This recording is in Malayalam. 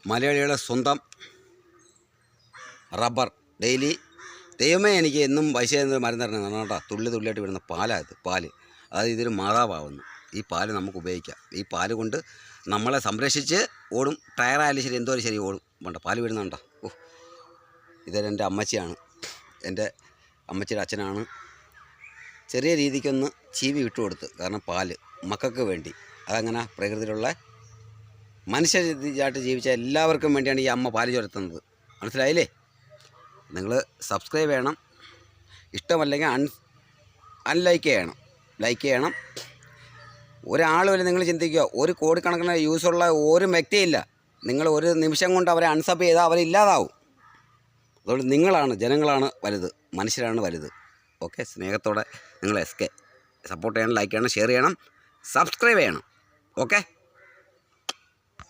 മലയാളികളുടെ സ്വന്തം റബ്ബർ ഡെയിലി ദൈവമേ എനിക്ക് എന്നും പൈസ മരുന്ന് തരണം കേട്ടോ. തുള്ളി തുള്ളിയായിട്ട് വിടുന്ന പാലായത് പാല്, അതായത് ഇതൊരു മാതാവാകുന്നു. ഈ പാല് നമുക്ക് ഉപയോഗിക്കാം. ഈ പാല് കൊണ്ട് നമ്മളെ സംരക്ഷിച്ച് ഓടും. ടയറായാലും ശരി എന്തോരം ശരി ഓടും. വേണ്ട പാല് വിടുന്നുണ്ടോ. ഓ, ഇതെൻ്റെ അമ്മച്ചിയാണ്, എൻ്റെ അമ്മച്ചിയുടെ അച്ഛനാണ്. ചെറിയ രീതിക്കൊന്ന് ചീവി വിട്ടുകൊടുത്ത്, കാരണം പാല് മക്കൾക്ക് വേണ്ടി. അതങ്ങനെ പ്രകൃതിയിലുള്ള മനുഷ്യരായിട്ട് ജീവിച്ച എല്ലാവർക്കും വേണ്ടിയാണ് ഈ അമ്മ പാല് ചുരത്തുന്നത്. മനസ്സിലായില്ലേ? നിങ്ങൾ സബ്സ്ക്രൈബ് ചെയ്യണം. ഇഷ്ടമല്ലെങ്കിൽ അൺലൈക്ക് ചെയ്യണം. ലൈക്ക് ചെയ്യണം. ഒരാളുമില്ല. നിങ്ങൾ ചിന്തിക്കുക, ഒരു കോടിക്കണക്കിന് യൂസുള്ള ഒരു വ്യക്തിയില്ല. നിങ്ങൾ ഒരു നിമിഷം കൊണ്ട് അവരെ അൺസബ് ചെയ്താൽ അവരില്ലാതാവും. അതുകൊണ്ട് നിങ്ങളാണ്, ജനങ്ങളാണ് വലുത്, മനുഷ്യരാണ് വലുത്. ഓക്കെ, സ്നേഹത്തോടെ നിങ്ങൾ സപ്പോർട്ട് ചെയ്യണം, ലൈക്ക് ചെയ്യണം, ഷെയർ ചെയ്യണം, സബ്സ്ക്രൈബ് ചെയ്യണം. ഓക്കെ.